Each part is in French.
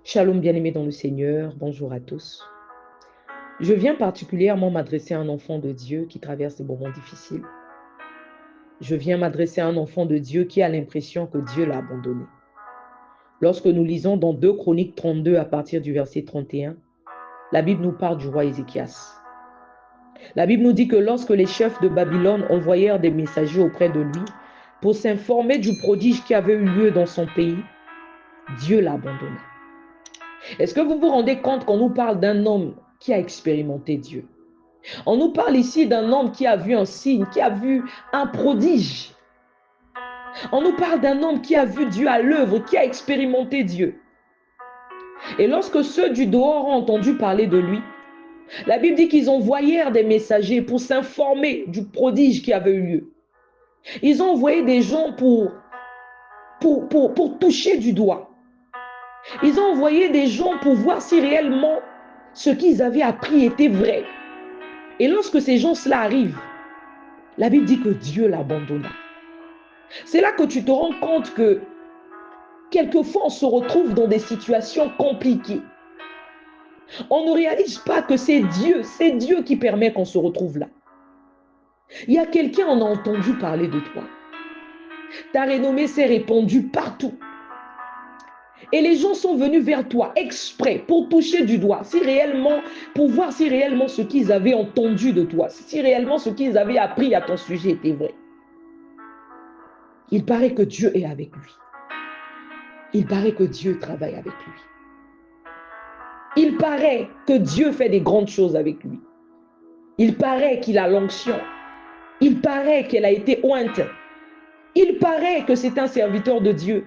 Shalom bien-aimé dans le Seigneur, bonjour à tous. Je viens particulièrement m'adresser à un enfant de Dieu qui traverse des moments difficiles. Je viens m'adresser à un enfant de Dieu qui a l'impression que Dieu l'a abandonné. Lorsque nous lisons dans 2 Chroniques 32 à partir du verset 31, la Bible nous parle du roi Ézéchias. La Bible nous dit que lorsque les chefs de Babylone envoyèrent des messagers auprès de lui pour s'informer du prodige qui avait eu lieu dans son pays, Dieu l'a abandonné. Est-ce que vous vous rendez compte qu'on nous parle d'un homme qui a expérimenté Dieu? On nous parle ici d'un homme qui a vu un signe, qui a vu un prodige. On nous parle d'un homme qui a vu Dieu à l'œuvre, qui a expérimenté Dieu. Et lorsque ceux du dehors ont entendu parler de lui, la Bible dit qu'ils envoyèrent des messagers pour s'informer du prodige qui avait eu lieu. Ils ont envoyé des gens pour toucher du doigt. Ils ont envoyé des gens pour voir si réellement ce qu'ils avaient appris était vrai. Et lorsque ces gens-là arrivent, la Bible dit que Dieu l'abandonna. C'est là que tu te rends compte que quelquefois on se retrouve dans des situations compliquées. On ne réalise pas que c'est Dieu qui permet qu'on se retrouve là. Il y a quelqu'un, on a entendu parler de toi. Ta renommée s'est répandue partout. Et les gens sont venus vers toi exprès pour toucher du doigt, pour voir si réellement ce qu'ils avaient entendu de toi, si réellement ce qu'ils avaient appris à ton sujet était vrai. Il paraît que Dieu est avec lui. Il paraît que Dieu travaille avec lui. Il paraît que Dieu fait des grandes choses avec lui. Il paraît qu'il a l'onction. Il paraît qu'elle a été ointe. Il paraît que c'est un serviteur de Dieu.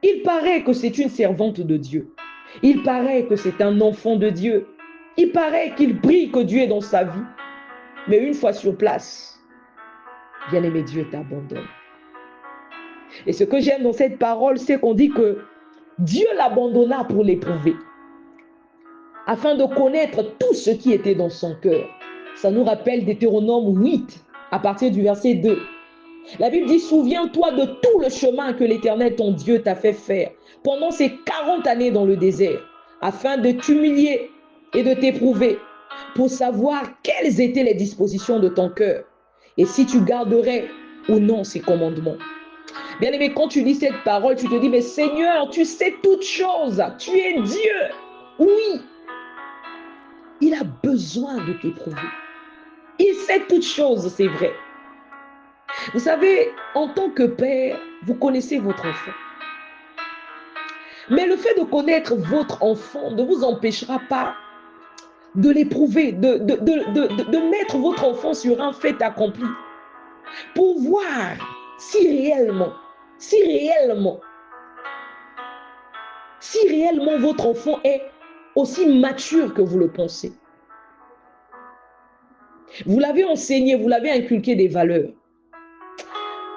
Il paraît que c'est une servante de Dieu. Il paraît que c'est un enfant de Dieu. Il paraît qu'il prie que Dieu est dans sa vie. Mais une fois sur place, bien-aimé, Dieu t'abandonne. Et ce que j'aime dans cette parole, c'est qu'on dit que Dieu l'abandonna pour l'éprouver, afin de connaître tout ce qui était dans son cœur. Ça nous rappelle Deutéronome 8, à partir du verset 2. La Bible dit, souviens-toi de tout le chemin que l'Éternel, ton Dieu, t'a fait faire pendant ces 40 années dans le désert, afin de t'humilier et de t'éprouver, pour savoir quelles étaient les dispositions de ton cœur, et si tu garderais ou non ces commandements. Bien-aimé, quand tu lis cette parole, tu te dis, mais Seigneur, tu sais toutes choses, tu es Dieu. Oui, il a besoin de t'éprouver. Il sait toutes choses, c'est vrai. Vous savez, en tant que père, vous connaissez votre enfant. Mais le fait de connaître votre enfant ne vous empêchera pas de l'éprouver, de mettre votre enfant sur un fait accompli pour voir si réellement, si réellement, si réellement votre enfant est aussi mature que vous le pensez. Vous l'avez enseigné, vous l'avez inculqué des valeurs.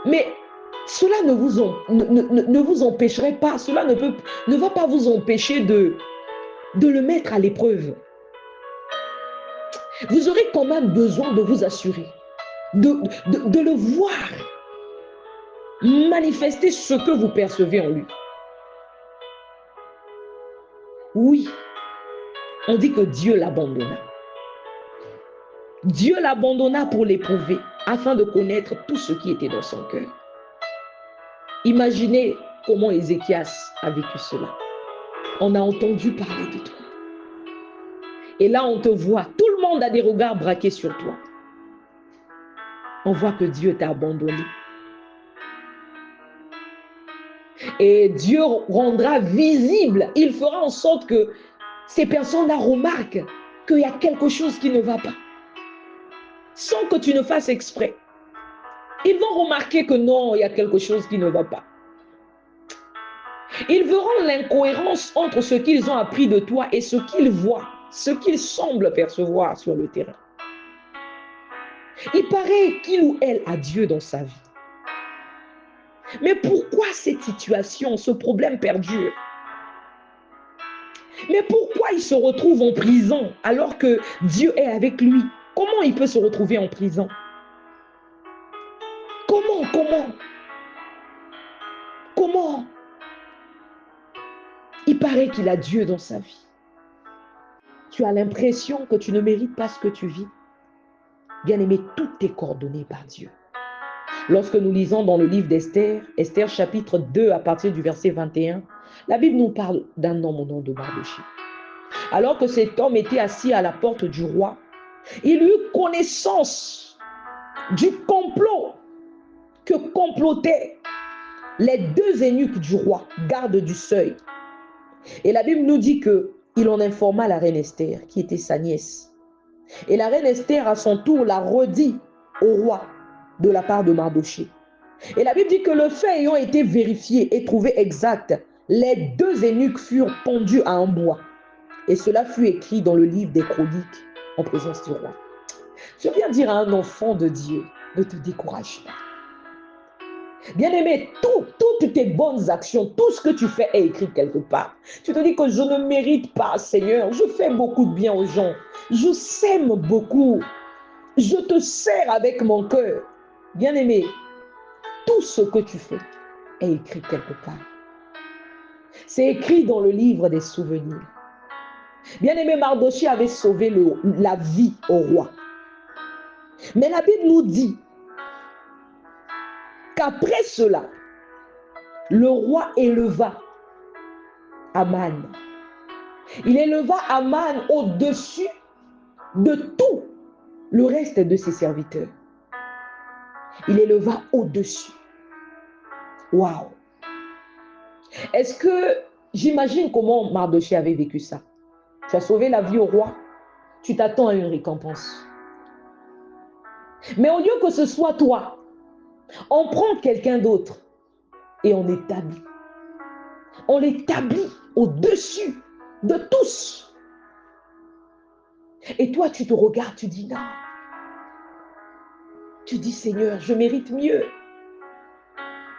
Mais cela ne vous empêcherait pas, cela ne va pas vous empêcher de le mettre à l'épreuve. Vous aurez quand même besoin de vous assurer, de le voir manifester ce que vous percevez en lui. Oui, on dit que Dieu l'abandonna. Dieu l'abandonna pour l'éprouver, afin de connaître tout ce qui était dans son cœur. Imaginez comment Ézéchias a vécu cela. On a entendu parler de toi. Et là, on te voit. Tout le monde a des regards braqués sur toi. On voit que Dieu t'a abandonné. Et Dieu rendra visible. Il fera en sorte que ces personnes-là remarquent qu'il y a quelque chose qui ne va pas. Sans que tu ne fasses exprès. Ils vont remarquer que non, il y a quelque chose qui ne va pas. Ils verront l'incohérence entre ce qu'ils ont appris de toi et ce qu'ils voient, ce qu'ils semblent percevoir sur le terrain. Il paraît qu'il ou elle a Dieu dans sa vie. Mais pourquoi cette situation, ce problème perdure? Mais pourquoi il se retrouve en prison alors que Dieu est avec lui? Comment il peut se retrouver en prison? Comment? Il paraît qu'il a Dieu dans sa vie. Tu as l'impression que tu ne mérites pas ce que tu vis. Bien-aimé, tout est coordonné par Dieu. Lorsque nous lisons dans le livre d'Esther, Esther chapitre 2 à partir du verset 21, la Bible nous parle d'un homme au nom de Mardochée. Alors que cet homme était assis à la porte du roi, il eut connaissance du complot que complotaient les deux eunuques du roi, gardes du seuil. Et la Bible nous dit qu'il en informa la reine Esther, qui était sa nièce. Et la reine Esther, à son tour, l'a redit au roi de la part de Mardochée. Et la Bible dit que le fait ayant été vérifié et trouvé exact, les deux eunuques furent pendus à un bois. Et cela fut écrit dans le livre des chroniques en présence du roi. Je viens dire à un enfant de Dieu, ne te décourage pas. Bien-aimé, toutes tes bonnes actions, tout ce que tu fais est écrit quelque part. Tu te dis que je ne mérite pas, Seigneur. Je fais beaucoup de bien aux gens. Je sème beaucoup. Je te sers avec mon cœur. Bien-aimé, tout ce que tu fais est écrit quelque part. C'est écrit dans le livre des souvenirs. Bien-aimé, Mardochée avait sauvé la vie au roi. Mais la Bible nous dit qu'après cela, le roi éleva Aman. Il éleva Aman au-dessus de tout le reste de ses serviteurs. Il éleva au-dessus. Waouh! Est-ce que j'imagine comment Mardochée avait vécu ça? Tu as sauvé la vie au roi, tu t'attends à une récompense. Mais au lieu que ce soit toi, on prend quelqu'un d'autre et on l'établit. On l'établit au-dessus de tous. Et toi, tu te regardes, tu dis non. Tu dis, Seigneur, je mérite mieux.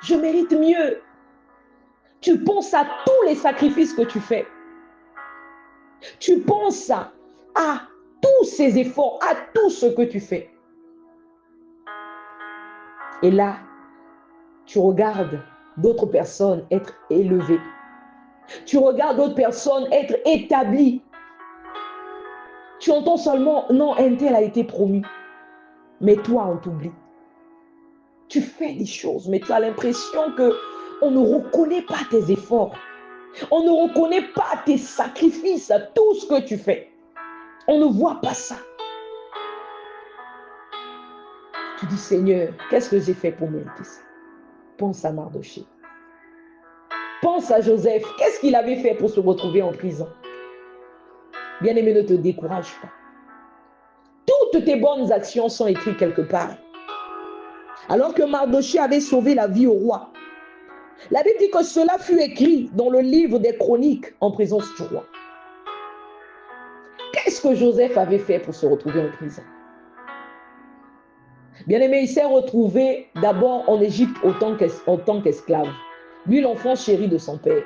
Je mérite mieux. Tu penses à tous les sacrifices que tu fais. Tu penses à tous ces efforts, à tout ce que tu fais. Et là, tu regardes d'autres personnes être élevées. Tu regardes d'autres personnes être établies. Tu entends seulement, non, un tel a été promu. Mais toi, on t'oublie. Tu fais des choses, mais tu as l'impression qu'on ne reconnaît pas tes efforts. On ne reconnaît pas tes sacrifices, tout ce que tu fais. On ne voit pas ça. Tu dis, Seigneur, qu'est-ce que j'ai fait pour mériter ça? Pense à Mardochée. Pense à Joseph. Qu'est-ce qu'il avait fait pour se retrouver en prison? Bien-aimé, ne te décourage pas. Toutes tes bonnes actions sont écrites quelque part. Alors que Mardochée avait sauvé la vie au roi, la Bible dit que cela fut écrit dans le livre des chroniques en présence du roi. Qu'est-ce que Joseph avait fait pour se retrouver en prison? Bien-aimé, il s'est retrouvé d'abord en Égypte en tant qu'esclave. Lui, l'enfant chéri de son père.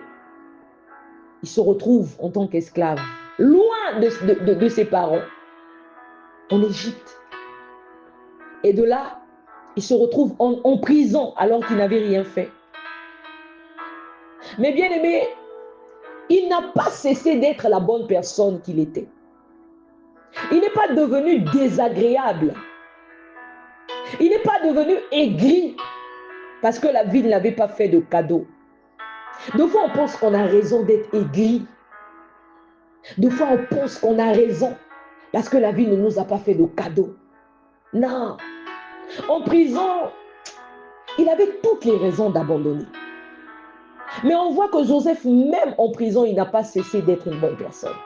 Il se retrouve en tant qu'esclave, loin de ses parents, en Égypte. Et de là, il se retrouve en prison alors qu'il n'avait rien fait. Mais bien aimé, il n'a pas cessé d'être la bonne personne qu'il était. Il n'est pas devenu désagréable. Il n'est pas devenu aigri parce que la vie ne l'avait pas fait de cadeau. Des fois, on pense qu'on a raison d'être aigri. Des fois, on pense qu'on a raison parce que la vie ne nous a pas fait de cadeau. Non. En prison, il avait toutes les raisons d'abandonner. Mais on voit que Joseph, même en prison, il n'a pas cessé d'être une bonne personne.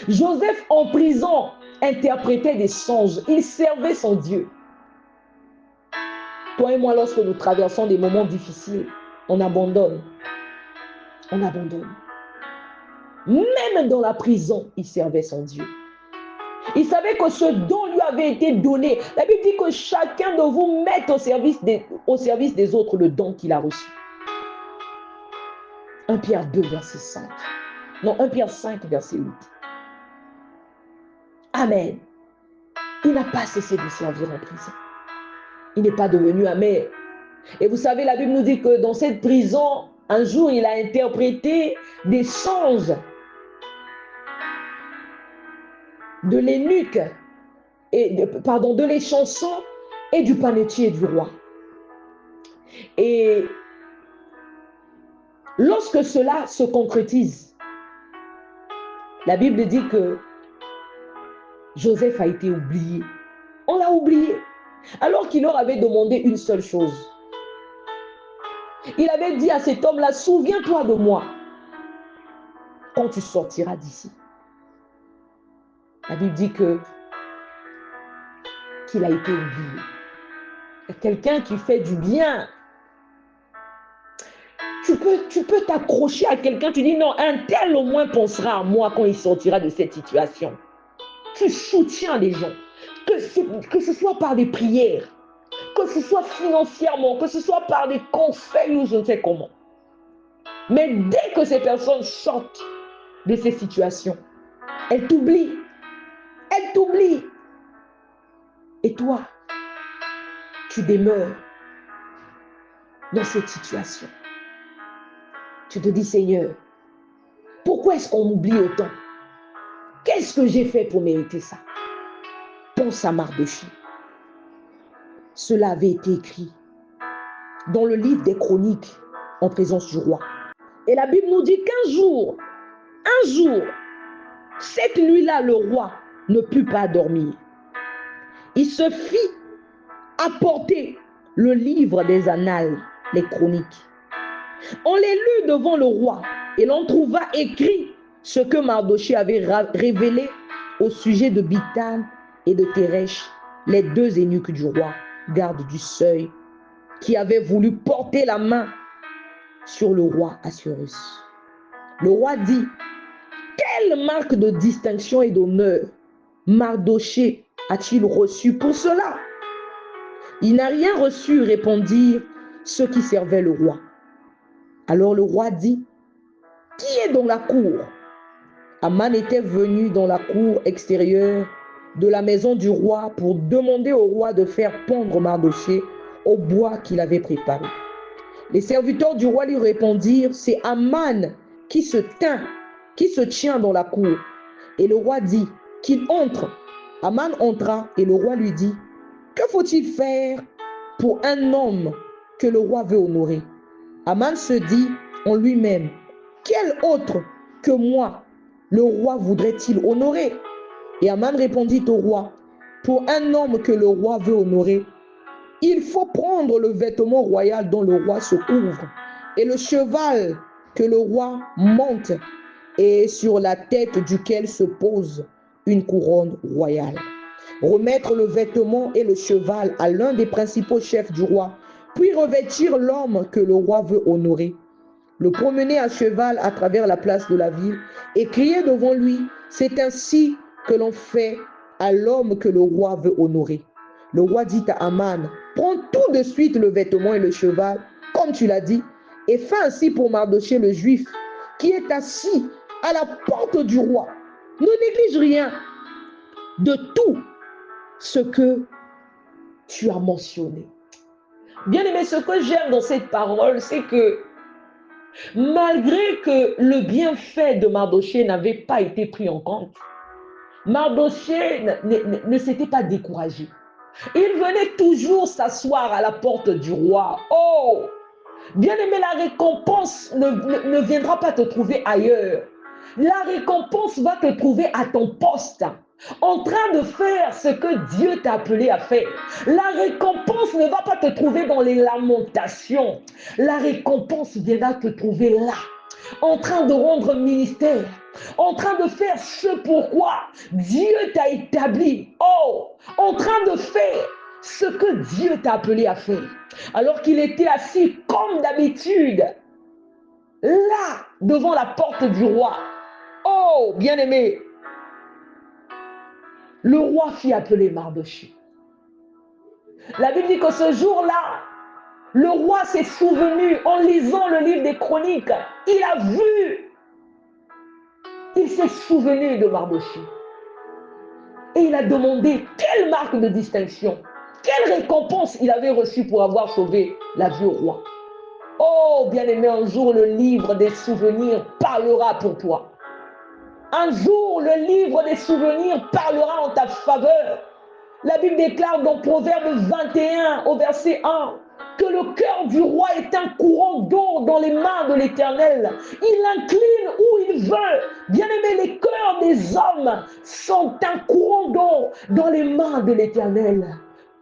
Joseph, en prison, interprétait des songes. Il servait son Dieu. Toi et moi, lorsque nous traversons des moments difficiles, on abandonne. On abandonne. Même dans la prison, il servait son Dieu. Il savait que ce don lui avait été donné. La Bible dit que chacun de vous mette au service des autres le don qu'il a reçu. 1 Pierre 2, verset 5. Non, 1 Pierre 5, verset 8. Amen. Il n'a pas cessé de servir en prison. Il n'est pas devenu amer. Et vous savez, la Bible nous dit que dans cette prison, Un jour, il a interprété des songes de l'eunuque, de les chansons et du panetier du roi. Et lorsque cela se concrétise, la Bible dit que Joseph a été oublié. On l'a oublié. Alors qu'il leur avait demandé une seule chose. Il avait dit à cet homme-là, souviens-toi de moi quand tu sortiras d'ici. La Bible dit qu'il a été oublié. Quelqu'un qui fait du bien. Tu peux t'accrocher à quelqu'un, tu dis non, un tel au moins pensera à moi quand il sortira de cette situation. Tu soutiens les gens, que ce soit par des prières, que ce soit financièrement, que ce soit par des conseils ou je ne sais comment. Mais dès que ces personnes sortent de ces situations, elles t'oublient. Elles t'oublient. Et toi, tu demeures dans cette situation. Tu te dis, Seigneur, pourquoi est-ce qu'on m'oublie autant? Qu'est-ce que j'ai fait pour mériter ça? Pense à Mardochée. Cela avait été écrit dans le livre des Chroniques en présence du roi. Et la Bible nous dit qu'un jour, cette nuit-là, le roi ne put pas dormir. Il se fit apporter le livre des annales, les chroniques. On les lut devant le roi et l'on trouva écrit ce que Mardochée avait révélé au sujet de Bigthan et de Téresh, les deux eunuques du roi, gardes du seuil, qui avaient voulu porter la main sur le roi Assuérus. Le roi dit, quelle marque de distinction et d'honneur Mardochée a-t-il reçu pour cela? Il n'a rien reçu, répondirent ceux qui servaient le roi. Alors le roi dit, qui est dans la cour? Aman était venu dans la cour extérieure de la maison du roi pour demander au roi de faire pendre Mardochée au bois qu'il avait préparé. Les serviteurs du roi lui répondirent, c'est Aman qui se tient dans la cour. Et le roi dit qu'il entre. Aman entra et le roi lui dit, que faut-il faire pour un homme que le roi veut honorer? Aman se dit en lui-même, quel autre que moi le roi voudrait-il honorer? Et Aman répondit au roi, pour un homme que le roi veut honorer, il faut prendre le vêtement royal dont le roi se couvre et le cheval que le roi monte et sur la tête duquel se pose une couronne royale. Remettre le vêtement et le cheval à l'un des principaux chefs du roi, puis revêtir l'homme que le roi veut honorer, le promener à cheval à travers la place de la ville et crier devant lui, c'est ainsi que l'on fait à l'homme que le roi veut honorer. Le roi dit à Aman, prends tout de suite le vêtement et le cheval, comme tu l'as dit, et fais ainsi pour Mardochée le juif, qui est assis à la porte du roi. Ne néglige rien de tout ce que tu as mentionné. Bien aimé, ce que j'aime dans cette parole, c'est que malgré que le bienfait de Mardochée n'avait pas été pris en compte, Mardochée ne s'était pas découragé. Il venait toujours s'asseoir à la porte du roi. Oh, bien aimé, la récompense ne viendra pas te trouver ailleurs. La récompense va te trouver à ton poste, en train de faire ce que Dieu t'a appelé à faire. La récompense ne va pas te trouver dans les lamentations. La récompense viendra te trouver là, en train de rendre ministère, en train de faire ce pourquoi Dieu t'a établi. Oh, en train de faire ce que Dieu t'a appelé à faire. Alors qu'il était assis comme d'habitude, là, devant la porte du roi. Oh, bien-aimé, le roi fit appeler Mardochée. La Bible dit que ce jour-là, le roi s'est souvenu en lisant le livre des Chroniques. Il a vu, il s'est souvenu de Mardochée. Et il a demandé quelle marque de distinction, quelle récompense il avait reçue pour avoir sauvé la vie au roi. Oh, Oh, bien-aimé, un jour, le livre des souvenirs parlera pour toi. Un jour, le livre des souvenirs parlera en ta faveur. La Bible déclare dans Proverbe 21 au verset 1 que le cœur du roi est un courant d'eau dans les mains de l'Éternel. Il incline où il veut. Bien-aimé, les cœurs des hommes sont un courant d'eau dans les mains de l'Éternel.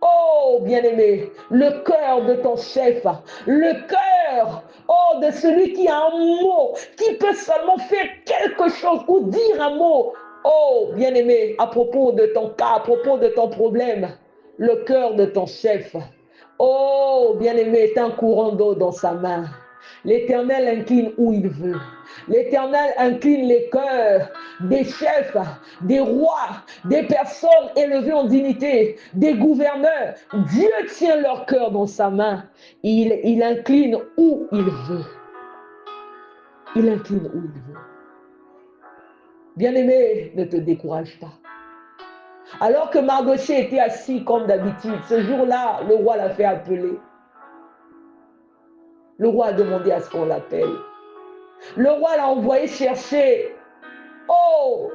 Oh, bien-aimé, le cœur de ton chef, le cœur, oh, de celui qui a un mot, qui peut seulement faire quelque chose ou dire un mot. Oh, bien-aimé, à propos de ton cas, à propos de ton problème, le cœur de ton chef, oh, bien-aimé, est un courant d'eau dans sa main. L'Éternel incline où il veut. L'Éternel incline les cœurs des chefs, des rois, des personnes élevées en dignité, des gouverneurs. Dieu tient leur cœur dans sa main. Il incline où il veut. Il incline où il veut. Bien-aimé, ne te décourage pas. Alors que Mardochée était assis comme d'habitude, ce jour-là, le roi l'a fait appeler. Le roi a demandé à ce qu'on l'appelle. Le roi l'a envoyé chercher. Oh,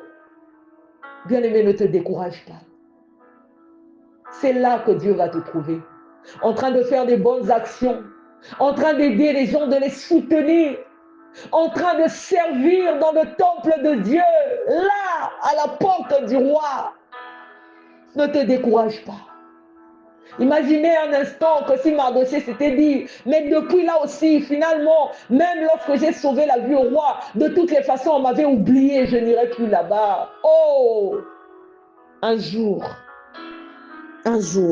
bien-aimé, ne te décourage pas. C'est là que Dieu va te trouver. En train de faire des bonnes actions. En train d'aider les gens, de les soutenir. En train de servir dans le temple de Dieu. Là, à la porte du roi. Ne te décourage pas. Imaginez un instant que si Mardochée s'était dit, mais depuis là aussi, finalement, même lorsque j'ai sauvé la vie au roi, de toutes les façons, on m'avait oublié, je n'irai plus là-bas. Oh, un jour,